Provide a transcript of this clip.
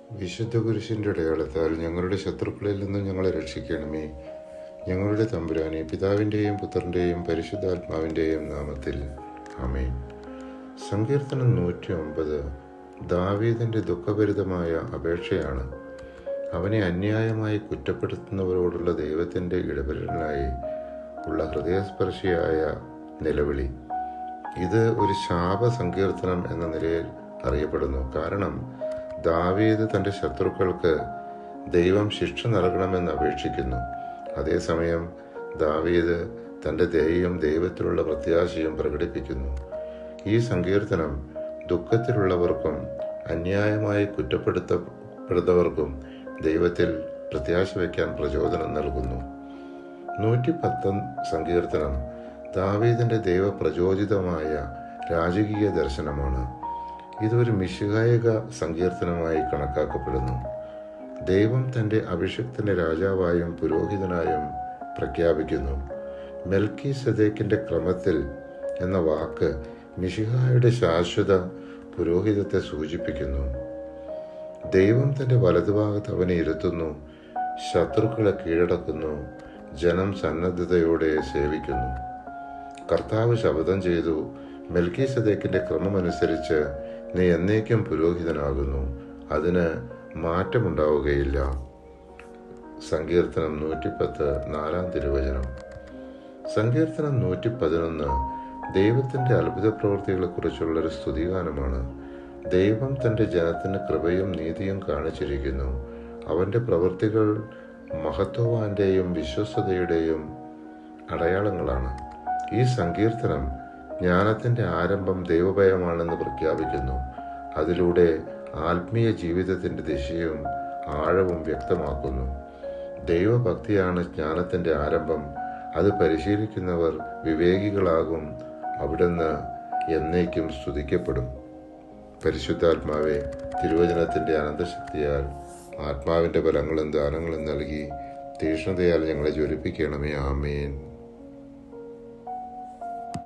വിശുദ്ധ കുരിശിൻ്റെ അടയാളത്താൽ ഞങ്ങളുടെ ശത്രുക്കളിൽ നിന്നും ഞങ്ങളെ രക്ഷിക്കണമേ. ഞങ്ങളുടെ തമ്പുരാനെ, പിതാവിൻ്റെയും പുത്രൻ്റെയും പരിശുദ്ധാത്മാവിൻ്റെയും നാമത്തിൽ ആമേൻ. സങ്കീർത്തനം 109 ദാവീദിൻ്റെ ദുഃഖഭരിതമായ അപേക്ഷയാണ്. അവനെ അന്യായമായി കുറ്റപ്പെടുത്തുന്നവരോടുള്ള ദൈവത്തിൻ്റെ ഇടപെടലിനായി ഉള്ള ഹൃദയസ്പർശിയായ നിലവിളി. ഇത് ഒരു ശാപ സങ്കീർത്തനം എന്ന നിലയിൽ അറിയപ്പെടുന്നു. കാരണം ദാവീദ് തൻ്റെ ശത്രുക്കൾക്ക് ദൈവം ശിക്ഷ നൽകണമെന്ന് അപേക്ഷിക്കുന്നു. അതേസമയം ദാവീദ് തൻ്റെ ദയയും ദൈവത്തിലുള്ള പ്രത്യാശയും പ്രകടിപ്പിക്കുന്നു. ഈ സങ്കീർത്തനം ദുഃഖത്തിലുള്ളവർക്കും അന്യായമായി കുറ്റപ്പെടുത്തപ്പെടുന്നവർക്കും ദൈവത്തിൽ പ്രത്യാശ വയ്ക്കാൻ പ്രചോദനം നൽകുന്നു. 110 സങ്കീർത്തനം ദാവീദിൻ്റെ ദൈവപ്രചോദിതമായ രാജകീയ ദർശനമാണ്. ഇതൊരു മിശിഹായിക സങ്കീർത്തനമായി കണക്കാക്കപ്പെടുന്നു. ദൈവം തൻ്റെ അഭിഷിക്തനെ രാജാവായും പുരോഹിതനായും പ്രഖ്യാപിക്കുന്നു. മെൽക്കിസദേക്കിൻ്റെ ക്രമത്തിൽ എന്ന വാക്ക് മിശിഹായുടെ ശാശ്വത പുരോഹിതത്തെ സൂചിപ്പിക്കുന്നു. ദൈവം തൻ്റെ വലതുഭാഗത്ത് അവനെ ഇരുത്തുന്നു, ശത്രുക്കളെ കീഴടക്കുന്നു, ജനം സന്നദ്ധതയോടെ സേവിക്കുന്നു. കർത്താവ് ശപഥം ചെയ്തു, മെൽക്കിസദേക്കിൻ്റെ ക്രമമനുസരിച്ച് നീ എന്നേക്കും പുരോഹിതനാകുന്നു, അതിന് മാറ്റമുണ്ടാവുകയില്ല. സങ്കീർത്തനം 110 4 തിരുവചനം. സങ്കീർത്തനം 111 ദൈവത്തിൻ്റെ അത്ഭുത പ്രവൃത്തികളെക്കുറിച്ചുള്ളൊരു സ്തുതിഗാനമാണ്. ദൈവം തൻ്റെ ജനത്തിന് കൃപയും നീതിയും കാണിച്ചിരിക്കുന്നു. അവൻ്റെ പ്രവൃത്തികൾ മഹത്വവാന്റെയും വിശ്വസ്തതയുടെയും അടയാളങ്ങളാണ്. ഈ സങ്കീർത്തനം ജ്ഞാനത്തിൻ്റെ ആരംഭം ദൈവഭയമാണെന്ന് പ്രഖ്യാപിക്കുന്നു. അതിലൂടെ ആത്മീയ ജീവിതത്തിൻ്റെ ദിശയും ആഴവും വ്യക്തമാക്കുന്നു. ദൈവഭക്തിയാണ് ജ്ഞാനത്തിൻ്റെ ആരംഭം. അത് പരിശീലിക്കുന്നവർ വിവേകികളാകും. അവിടുന്ന് എന്നേക്കും സ്തുതിക്കപ്പെടും. പരിശുദ്ധാത്മാവെ, തിരുവചനത്തിൻ്റെ അനന്തശക്തിയാൽ ആത്മാവിൻ്റെ ബലങ്ങളും ദാനങ്ങളും നൽകി തീക്ഷ്ണതയാൽ ഞങ്ങളെ ജ്വലിപ്പിക്കണമേ. ആമേൻ.